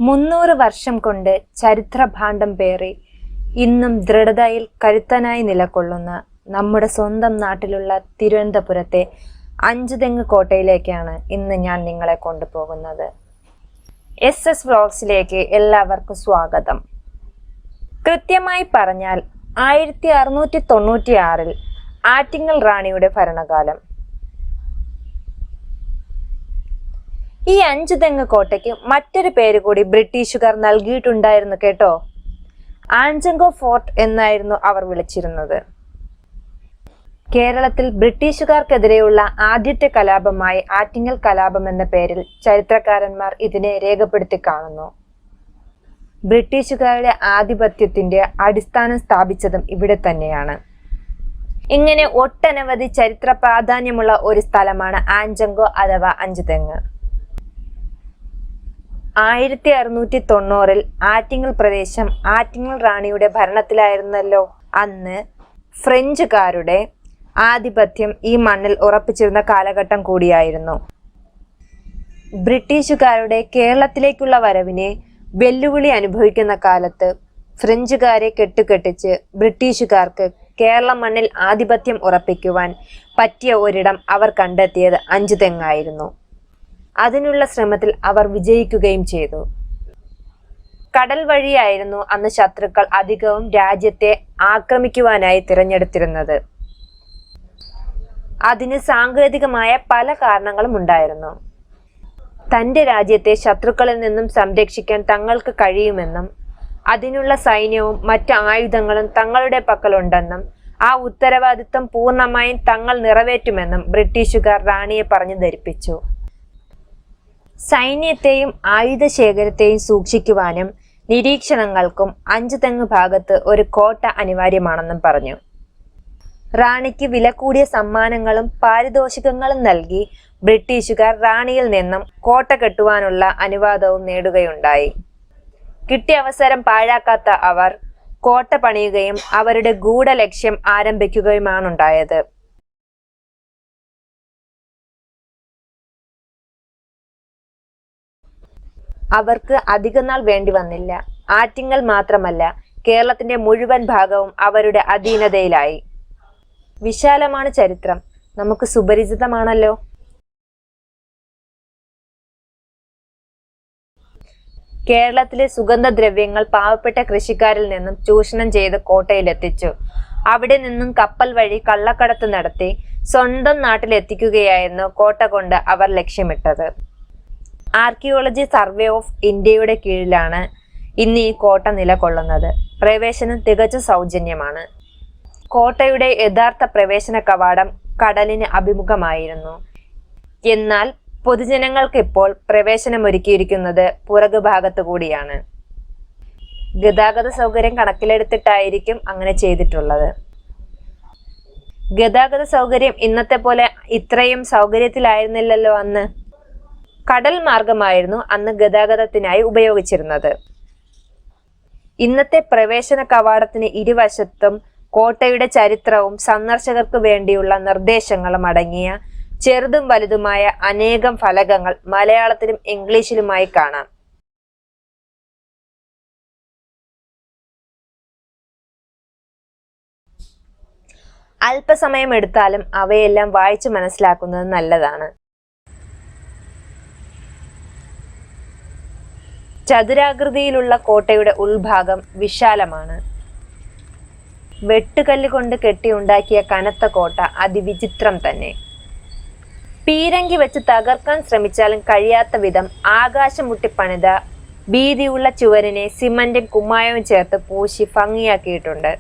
300 വർഷം കൊണ്ട് ചരിത്രഭാണ്ഡം പേറി ഇന്നും ദൃഢതയിൽ കരുത്തനായി നിലകൊള്ളുന്ന നമ്മുടെ സ്വന്തം നാട്ടിലുള്ള തിരുവനന്തപുരത്തെ അഞ്ചുതെങ്ങ് കോട്ടയിലേക്കാണ് ഇന്ന് ഞാൻ നിങ്ങളെ കൊണ്ടുപോകുന്നത്. SS വ്ലോഗ്സിലേക്ക് എല്ലാവർക്കും സ്വാഗതം. കൃത്യമായി പറഞ്ഞാൽ 1696 ആറ്റിങ്ങൽ റാണിയുടെ ഭരണകാലം. ഈ അഞ്ചുതെങ്ങ് കോട്ടയ്ക്ക് മറ്റൊരു പേര് കൂടി ബ്രിട്ടീഷുകാർ നൽകിയിട്ടുണ്ടായിരുന്നു കേട്ടോ. ആഞ്ചങ്കോ ഫോർട്ട് എന്നായിരുന്നു അവർ വിളിച്ചിരുന്നത്. കേരളത്തിൽ ബ്രിട്ടീഷുകാർക്കെതിരെയുള്ള ആദ്യത്തെ കലാപമായി ആറ്റിങ്ങൽ കലാപം എന്ന പേരിൽ ചരിത്രകാരന്മാർ ഇതിനെ രേഖപ്പെടുത്തി കാണുന്നു. ബ്രിട്ടീഷുകാരുടെ ആധിപത്യത്തിന്റെ അടിസ്ഥാനം സ്ഥാപിച്ചതും ഇവിടെ തന്നെയാണ്. ഇങ്ങനെ ഒട്ടനവധി ചരിത്ര പ്രാധാന്യമുള്ള ഒരു സ്ഥലമാണ് ആഞ്ചങ്കോ അഥവാ അഞ്ചുതെങ്ങ്. 1690 ആറ്റിങ്ങൽ പ്രദേശം ആറ്റിങ്ങൽ റാണിയുടെ ഭരണത്തിലായിരുന്നല്ലോ. അന്ന് ഫ്രഞ്ചുകാരുടെ ആധിപത്യം ഈ മണ്ണിൽ ഉറപ്പിച്ചിരുന്ന കാലഘട്ടം കൂടിയായിരുന്നു. ബ്രിട്ടീഷുകാരുടെ കേരളത്തിലേക്കുള്ള വരവിനെ വെല്ലുവിളി അനുഭവിക്കുന്ന കാലത്ത് ഫ്രഞ്ചുകാരെ കെട്ടുകെട്ടിച്ച് ബ്രിട്ടീഷുകാർക്ക് കേരള മണ്ണിൽ ആധിപത്യം ഉറപ്പിക്കുവാൻ പറ്റിയ ഒരിടം അവർ കണ്ടെത്തിയത് അഞ്ചുതെങ്ങായിരുന്നു. അതിനുള്ള ശ്രമത്തിൽ അവർ വിജയിക്കുകയും ചെയ്തു. കടൽ വഴിയായിരുന്നു അന്ന് ശത്രുക്കൾ അധികവും രാജ്യത്തെ ആക്രമിക്കുവാനായി തിരഞ്ഞെടുത്തിരുന്നത്. അതിന് സാങ്കേതികമായ പല കാരണങ്ങളും ഉണ്ടായിരുന്നു. തന്റെ രാജ്യത്തെ ശത്രുക്കളിൽ നിന്നും സംരക്ഷിക്കാൻ തങ്ങൾക്ക് കഴിയുമെന്നും അതിനുള്ള സൈന്യവും മറ്റ് ആയുധങ്ങളും തങ്ങളുടെ പക്കലുണ്ടെന്നും ആ ഉത്തരവാദിത്വം പൂർണ്ണമായും തങ്ങൾ നിറവേറ്റുമെന്നും ബ്രിട്ടീഷുകാർ റാണിയെ പറഞ്ഞു ധരിപ്പിച്ചു. സൈന്യത്തെയും ആയുധശേഖരത്തെയും സൂക്ഷിക്കുവാനും നിരീക്ഷണങ്ങൾക്കും അഞ്ചുതെങ്ങ് ഭാഗത്ത് ഒരു കോട്ട അനിവാര്യമാണെന്നും പറഞ്ഞു. റാണിക്ക് വില കൂടിയ സമ്മാനങ്ങളും പാരിതോഷികങ്ങളും നൽകി ബ്രിട്ടീഷുകാർ റാണിയിൽ നിന്നും കോട്ട കെട്ടുവാനുള്ള അനുവാദവും നേടുകയുണ്ടായി. കിട്ടിയ അവസരം പാഴാക്കാത്ത അവർ കോട്ട പണിയുകയും അവരുടെ ഗൂഢലക്ഷ്യം ആരംഭിക്കുകയുമാണുണ്ടായത്. അവർക്ക് അധികനാൾ വേണ്ടി വന്നില്ല. ആറ്റിങ്ങൽ മാത്രമല്ല, കേരളത്തിന്റെ മുഴുവൻ ഭാഗവും അവരുടെ അധീനതയിലായി. വിശാലമാണ് ചരിത്രം, നമുക്ക് സുപരിചിതമാണല്ലോ. കേരളത്തിലെ സുഗന്ധദ്രവ്യങ്ങൾ പാവപ്പെട്ട കൃഷിക്കാരിൽ നിന്നും ചൂഷണം ചെയ്ത് കോട്ടയിലെത്തിച്ചു. അവിടെ നിന്നും കപ്പൽ വഴി കള്ളക്കടത്ത് നടത്തി സ്വന്തം നാട്ടിലെത്തിക്കുകയായിരുന്നു കോട്ട കൊണ്ട് അവർ ലക്ഷ്യമിട്ടത്. ആർക്കിയോളജി സർവേ ഓഫ് ഇന്ത്യയുടെ കീഴിലാണ് ഇന്ന് ഈ കോട്ട നിലകൊള്ളുന്നത്. പ്രവേശനം തികച്ചും സൗജന്യമാണ്. കോട്ടയുടെ യഥാർത്ഥ പ്രവേശന കവാടം കടലിന് അഭിമുഖമായിരുന്നു. എന്നാൽ പൊതുജനങ്ങൾക്ക് ഇപ്പോൾ പ്രവേശനമൊരുക്കിയിരിക്കുന്നത് പുറകു ഭാഗത്തു കൂടിയാണ്. ഗതാഗത സൗകര്യം കണക്കിലെടുത്തിട്ടായിരിക്കും അങ്ങനെ ചെയ്തിട്ടുള്ളത്. ഗതാഗത സൗകര്യം ഇന്നത്തെ പോലെ ഇത്രയും സൗകര്യത്തിലായിരുന്നില്ലല്ലോ അന്ന്. കടൽ മാർഗമായിരുന്നു അന്ന് ഗതാഗതത്തിനായി ഉപയോഗിച്ചിരുന്നത്. ഇന്നത്തെ പ്രവേശന കവാടത്തിന് ഇരുവശത്തും കോട്ടയുടെ ചരിത്രവും സന്ദർശകർക്ക് വേണ്ടിയുള്ള നിർദ്ദേശങ്ങളും അടങ്ങിയ ചെറുതും വലുതുമായ അനേകം ഫലകങ്ങൾ മലയാളത്തിലും ഇംഗ്ലീഷിലുമായി കാണാം. അല്പസമയം എടുത്താലും അവയെല്ലാം വായിച്ചു മനസ്സിലാക്കുന്നത് നല്ലതാണ്. ചതുരാകൃതിയിലുള്ള കോട്ടയുടെ ഉൾഭാഗം വിശാലമാണ്. വെട്ടുകല്ല് കൊണ്ട് കെട്ടിയുണ്ടാക്കിയ കനത്ത കോട്ട അതിവിചിത്രം തന്നെ. പീരങ്കി വെച്ച് തകർക്കാൻ ശ്രമിച്ചാലും കഴിയാത്ത വിധം ആകാശം മുട്ടിപ്പണിത വീതിയുള്ള ചുവരിനെ സിമന്റും കുമ്മായവും ചേർത്ത് പൂശി ഭംഗിയാക്കിയിട്ടുണ്ട്.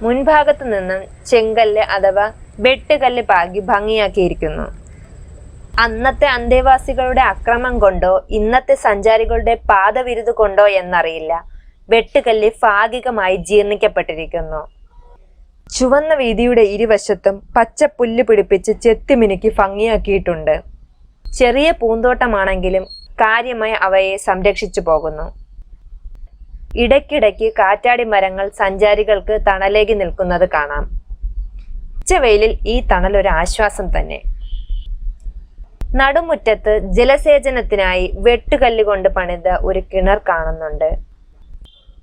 മുൻഭാഗത്തു നിന്നും ചെങ്കല്ല് അഥവാ വെട്ടുകല്ല് പാകി ഭംഗിയാക്കിയിരിക്കുന്നു. അന്നത്തെ അന്തേവാസികളുടെ അക്രമം കൊണ്ടോ ഇന്നത്തെ സഞ്ചാരികളുടെ പാദവിരുത് കൊണ്ടോ എന്നറിയില്ല, വെട്ടുകല്ല് ഭാഗികമായി ജീർണിക്കപ്പെട്ടിരിക്കുന്നു. ചുവന്ന വീതിയുടെ ഇരുവശത്തും പച്ച പുല്ല് പിടിപ്പിച്ച് ചെത്തിമിനുക്കി ഭംഗിയാക്കിയിട്ടുണ്ട്. ചെറിയ പൂന്തോട്ടമാണെങ്കിലും കാര്യമായി അവയെ സംരക്ഷിച്ചു പോകുന്നു. ഇടയ്ക്കിടയ്ക്ക് കാറ്റാടി മരങ്ങൾ സഞ്ചാരികൾക്ക് തണലേകി നിൽക്കുന്നത് കാണാം. ഉച്ചവെയിലിൽ ഈ തണൽ ഒരു ആശ്വാസം തന്നെ. നടുമുറ്റത്ത് ജലസേചനത്തിനായി വെട്ടുകല്ലുകൊണ്ട് പണിത ഒരു കിണർ കാണുന്നുണ്ട്.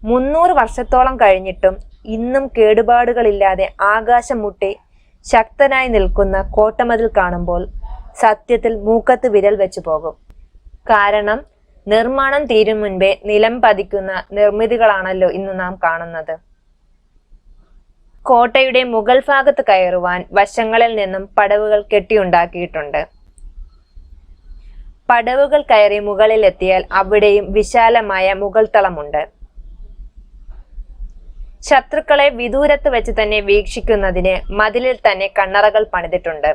300 വർഷത്തോളം കഴിഞ്ഞിട്ടും ഇന്നും കേടുപാടുകളില്ലാതെ ആകാശം മുട്ടി ശക്തനായി നിൽക്കുന്ന കോട്ടമതിൽ കാണുമ്പോൾ സത്യത്തിൽ മൂക്കത്ത് വിരൽ വെച്ചു പോകും. കാരണം നിർമ്മാണം തീരും മുൻപേ നിലം പതിക്കുന്ന നിർമ്മിതികളാണല്ലോ ഇന്ന് നാം കാണുന്നത്. കോട്ടയുടെ മുകൾ ഭാഗത്ത് കയറുവാൻ വശങ്ങളിൽ നിന്നും പടവുകൾ കെട്ടിയുണ്ടാക്കിയിട്ടുണ്ട്. പടവുകൾ കയറി മുകളിലെത്തിയാൽ അവിടെയും വിശാലമായ മുകൾ തളമുണ്ട്. ശത്രുക്കളെ വിദൂരത്ത് വെച്ച് തന്നെ വീക്ഷിക്കുന്നതിന് മതിലിൽ തന്നെ കണ്ണറകൾ പണിതിട്ടുണ്ട്.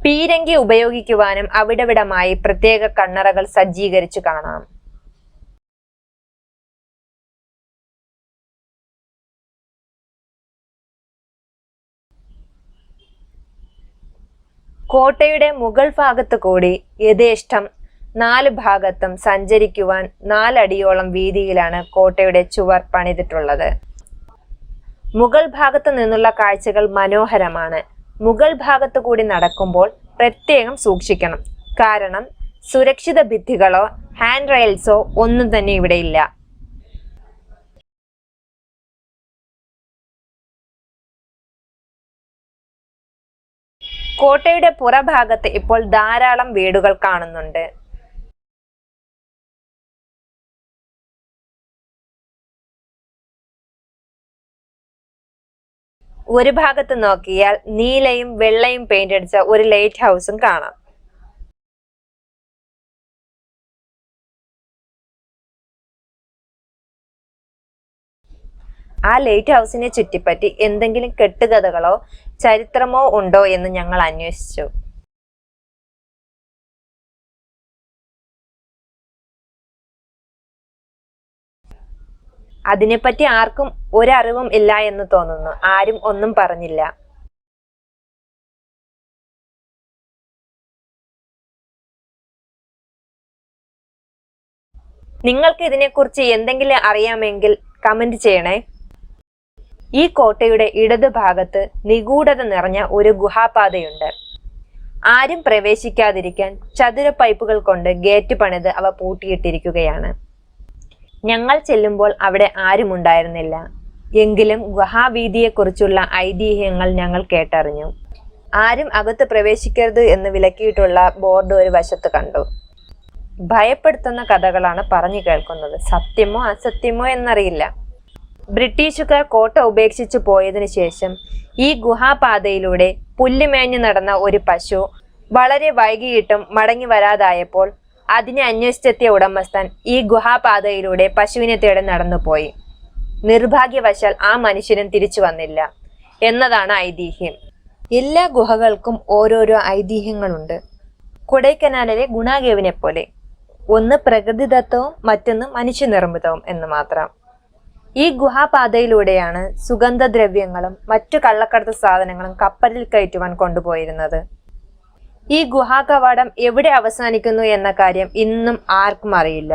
പീരങ്കി ഉപയോഗിക്കുവാനും അവിടവിടമായി പ്രത്യേക കണ്ണറകൾ സജ്ജീകരിച്ചു കാണാം. കോട്ടയുടെ മുകൾ ഭാഗത്ത് കൂടി യഥേഷ്ടം 4 ഭാഗത്തും സഞ്ചരിക്കുവാൻ 4 അടിയോളം വീതിയിലാണ് കോട്ടയുടെ ചുവർ പണിതിട്ടുള്ളത്. മുകൾ ഭാഗത്തു നിന്നുള്ള കാഴ്ചകൾ മനോഹരമാണ്. മുകൾ ഭാഗത്തു കൂടി നടക്കുമ്പോൾ പ്രത്യേകം സൂക്ഷിക്കണം. കാരണം സുരക്ഷിത ഭിത്തികളോ ഹാൻഡ് റെയിൽസോ ഒന്നും തന്നെ ഇവിടെ ഇല്ല. കോട്ടയുടെ പുറഭാഗത്ത് ഇപ്പോൾ ധാരാളം വീടുകൾ കാണുന്നുണ്ട്. ഒരു ഭാഗത്ത് നോക്കിയാൽ നീലയും വെള്ളയും പെയിന്റ് അടിച്ച ഒരു ലൈറ്റ് ഹൗസും കാണാം. ആ ലൈറ്റ് ഹൗസിനെ ചുറ്റിപ്പറ്റി എന്തെങ്കിലും കെട്ടുകഥകളോ ചരിത്രമോ ഉണ്ടോ എന്ന് ഞങ്ങൾ അന്വേഷിച്ചു. അതിനെപ്പറ്റി ആർക്കും ഒരറിവും ഇല്ല എന്ന് തോന്നുന്നു. ആരും ഒന്നും പറഞ്ഞില്ല. നിങ്ങൾക്ക് ഇതിനെക്കുറിച്ച് എന്തെങ്കിലും അറിയാമെങ്കിൽ കമന്റ് ചെയ്യണേ. ഈ കോട്ടയുടെ ഇടതുഭാഗത്ത് നിഗൂഢത നിറഞ്ഞ ഒരു ഗുഹാപാതയുണ്ട്. ആരും പ്രവേശിക്കാതിരിക്കാൻ ചതുര പൈപ്പുകൾ കൊണ്ട് ഗേറ്റ് പണിത് അവ പൂട്ടിയിട്ടിരിക്കുകയാണ്. ഞങ്ങൾ ചെല്ലുമ്പോൾ അവിടെ ആരും ഉണ്ടായിരുന്നില്ല. എങ്കിലും ഗുഹാവീതിയെക്കുറിച്ചുള്ള ഐതിഹ്യങ്ങൾ ഞങ്ങൾ കേട്ടറിഞ്ഞു. ആരും അകത്ത് പ്രവേശിക്കരുത് എന്ന് വിലക്കിയിട്ടുള്ള ബോർഡ് ഒരു വശത്ത് കണ്ടു. ഭയപ്പെടുത്തുന്ന കഥകളാണ് പറഞ്ഞു കേൾക്കുന്നത്. സത്യമോ അസത്യമോ എന്നറിയില്ല. ബ്രിട്ടീഷുകാർ കോട്ട ഉപേക്ഷിച്ചു പോയതിനു ശേഷം ഈ ഗുഹാപാതയിലൂടെ പുല്ലുമേഞ്ഞു നടന്ന ഒരു പശു വളരെ വൈകിയിട്ടും മടങ്ങി വരാതായപ്പോൾ അതിനെ അന്വേഷിച്ചെത്തിയ ഉടമസ്ഥൻ ഈ ഗുഹാപാതയിലൂടെ പശുവിനെ തേടി നടന്നുപോയി. നിർഭാഗ്യവശാൽ ആ മനുഷ്യനും തിരിച്ചു വന്നില്ല എന്നതാണ് ഐതിഹ്യം. എല്ലാ ഗുഹകൾക്കും ഓരോരോ ഐതിഹ്യങ്ങളുണ്ട്. കൊടൈക്കനാലിലെ ഗുണാകേവിനെ പോലെ. ഒന്ന് പ്രകൃതിദത്തവും മറ്റൊന്ന് മനുഷ്യനിർമ്മിതവും എന്ന് മാത്രം. ഈ ഗുഹാപാതയിലൂടെയാണ് സുഗന്ധദ്രവ്യങ്ങളും മറ്റു കള്ളക്കടത്ത് സാധനങ്ങളും കപ്പലിൽ കയറ്റുവാൻ കൊണ്ടുപോയിരുന്നത്. ഈ ഗുഹാകവാടം എവിടെ അവസാനിക്കുന്നു എന്ന കാര്യം ഇന്നും ആർക്കും അറിയില്ല.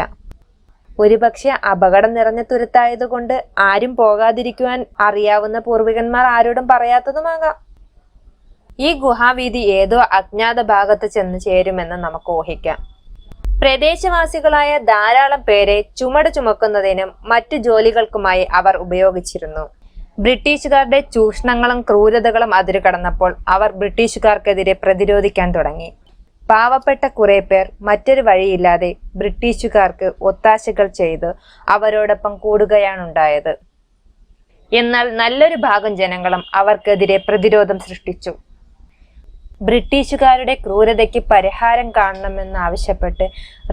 ഒരുപക്ഷെ അപകടം നിറഞ്ഞ തുരുത്തായതുകൊണ്ട് ആരും പോകാതിരിക്കുവാൻ അറിയാവുന്ന പൂർവികന്മാർ ആരോടും പറയാത്തതുമാകാം. ഈ ഗുഹാവീതി ഏതോ അജ്ഞാത ഭാഗത്ത് ചെന്ന് ചേരുമെന്ന് നമുക്ക് ഊഹിക്കാം. പ്രദേശവാസികളായ ധാരാളം പേരെ ചുമട് ചുമക്കുന്നതിനും മറ്റു ജോലികൾക്കുമായി അവർ ഉപയോഗിച്ചിരുന്നു. ബ്രിട്ടീഷുകാരുടെ ചൂഷണങ്ങളും ക്രൂരതകളും അതിരുകടന്നപ്പോൾ അവർ ബ്രിട്ടീഷുകാർക്കെതിരെ പ്രതിരോധിക്കാൻ തുടങ്ങി. പാവപ്പെട്ട കുറെ പേർ മറ്റൊരു വഴിയില്ലാതെ ബ്രിട്ടീഷുകാർക്ക് ഒത്താശകൾ ചെയ്ത് അവരോടൊപ്പം കൂടുകയാണുണ്ടായത്. എന്നാൽ നല്ലൊരു ഭാഗം ജനങ്ങളും അവർക്കെതിരെ പ്രതിരോധം സൃഷ്ടിച്ചു. ബ്രിട്ടീഷുകാരുടെ ക്രൂരതയ്ക്ക് പരിഹാരം കാണണമെന്നാവശ്യപ്പെട്ട്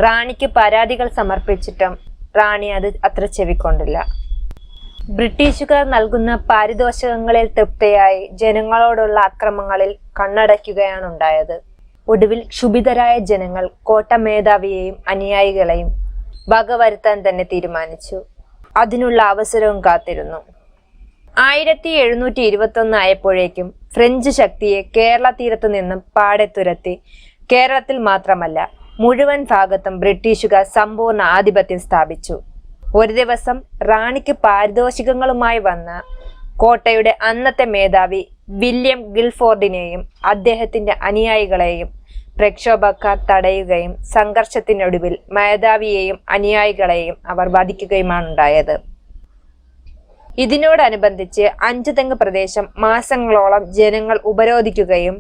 റാണിക്ക് പരാതികൾ സമർപ്പിച്ചിട്ടും റാണി അത് അത്ര ചെവിക്കൊണ്ടില്ല. ബ്രിട്ടീഷുകാർ നൽകുന്ന പാരിതോഷികങ്ങളിൽ തൃപ്തയായി ജനങ്ങളോടുള്ള അക്രമങ്ങളിൽ കണ്ണടയ്ക്കുകയാണുണ്ടായത്. ഒടുവിൽ ക്ഷുഭിതരായ ജനങ്ങൾ കോട്ട മേധാവിയെയും അനുയായികളെയും വകവരുത്താൻ തന്നെ തീരുമാനിച്ചു. അതിനുള്ള അവസരവും കാത്തിരുന്നു. 1721 ആയപ്പോഴേക്കും ഫ്രഞ്ച് ശക്തിയെ കേരള തീരത്തു നിന്നും പാടെ തുരത്തി കേരളത്തിൽ മാത്രമല്ല മുഴുവൻ ഭാഗത്തും ബ്രിട്ടീഷുകാർ സമ്പൂർണ്ണ ആധിപത്യം സ്ഥാപിച്ചു. ഒരു ദിവസം റാണിക്ക് പാരിതോഷികങ്ങളുമായി വന്ന കോട്ടയുടെ അന്നത്തെ മേധാവി വില്യം ഗിൽഫോർഡിനെയും അദ്ദേഹത്തിന്റെ അനുയായികളെയും പ്രക്ഷോഭക്കാർ തടയുകയും സംഘർഷത്തിനൊടുവിൽ മേധാവിയെയും അനുയായികളെയും അവർ വധിക്കുകയുമാണുണ്ടായത്. ഇതിനോടനുബന്ധിച്ച് 5 തെങ്ങ് പ്രദേശം മാസങ്ങളോളം ജനങ്ങൾ ഉപരോധിക്കുകയും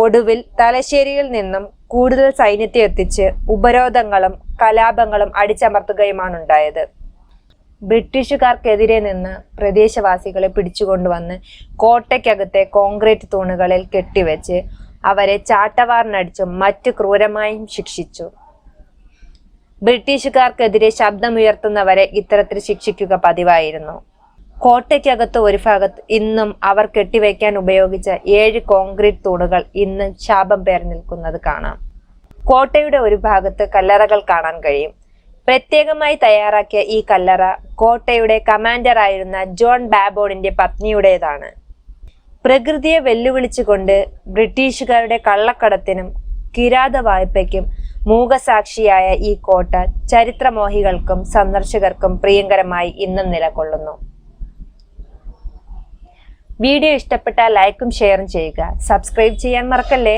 ഒടുവിൽ തലശ്ശേരിയിൽ നിന്നും കൂടുതൽ സൈന്യത്തെ എത്തിച്ച് ഉപരോധങ്ങളും കലാപങ്ങളും അടിച്ചമർത്തുകയുമാണുണ്ടായത്. ബ്രിട്ടീഷുകാർക്കെതിരെ നിന്ന് പ്രദേശവാസികളെ പിടിച്ചുകൊണ്ടുവന്ന് കോട്ടയ്ക്കകത്തെ കോൺക്രീറ്റ് തൂണുകളിൽ കെട്ടിവെച്ച് അവരെ ചാട്ടവാറിനടിച്ചും മറ്റു ക്രൂരമായും ശിക്ഷിച്ചു. ബ്രിട്ടീഷുകാർക്കെതിരെ ശബ്ദമുയർത്തുന്നവരെ ഇത്തരത്തിൽ ശിക്ഷിക്കുക പതിവായിരുന്നു. കോട്ടയ്ക്കകത്ത് ഒരു ഭാഗത്ത് ഇന്നും അവർ കെട്ടിവയ്ക്കാൻ ഉപയോഗിച്ച 7 കോൺക്രീറ്റ് തൂണുകൾ ഇന്നും ശാപം പേർ നിൽക്കുന്നത് കാണാം. കോട്ടയുടെ ഒരു ഭാഗത്ത് കല്ലറകൾ കാണാൻ കഴിയും. പ്രത്യേകമായി തയ്യാറാക്കിയ ഈ കല്ലറ കോട്ടയുടെ കമാൻഡറായിരുന്ന ജോൺ ബാബോണിന്റെ പത്നിയുടേതാണ്. പ്രകൃതിയെ വെല്ലുവിളിച്ചുകൊണ്ട് ബ്രിട്ടീഷുകാരുടെ കള്ളക്കടത്തിനും കിരാത വായ്പയ്ക്കും മൂകസാക്ഷിയായ ഈ കോട്ട ചരിത്രമോഹികൾക്കും സന്ദർശകർക്കും പ്രിയങ്കരമായി ഇന്നും നിലകൊള്ളുന്നു. വീഡിയോ ഇഷ്ടപ്പെട്ടാൽ ലൈക്കും ഷെയറും ചെയ്യുക. സബ്സ്ക്രൈബ് ചെയ്യാൻ മറക്കല്ലേ.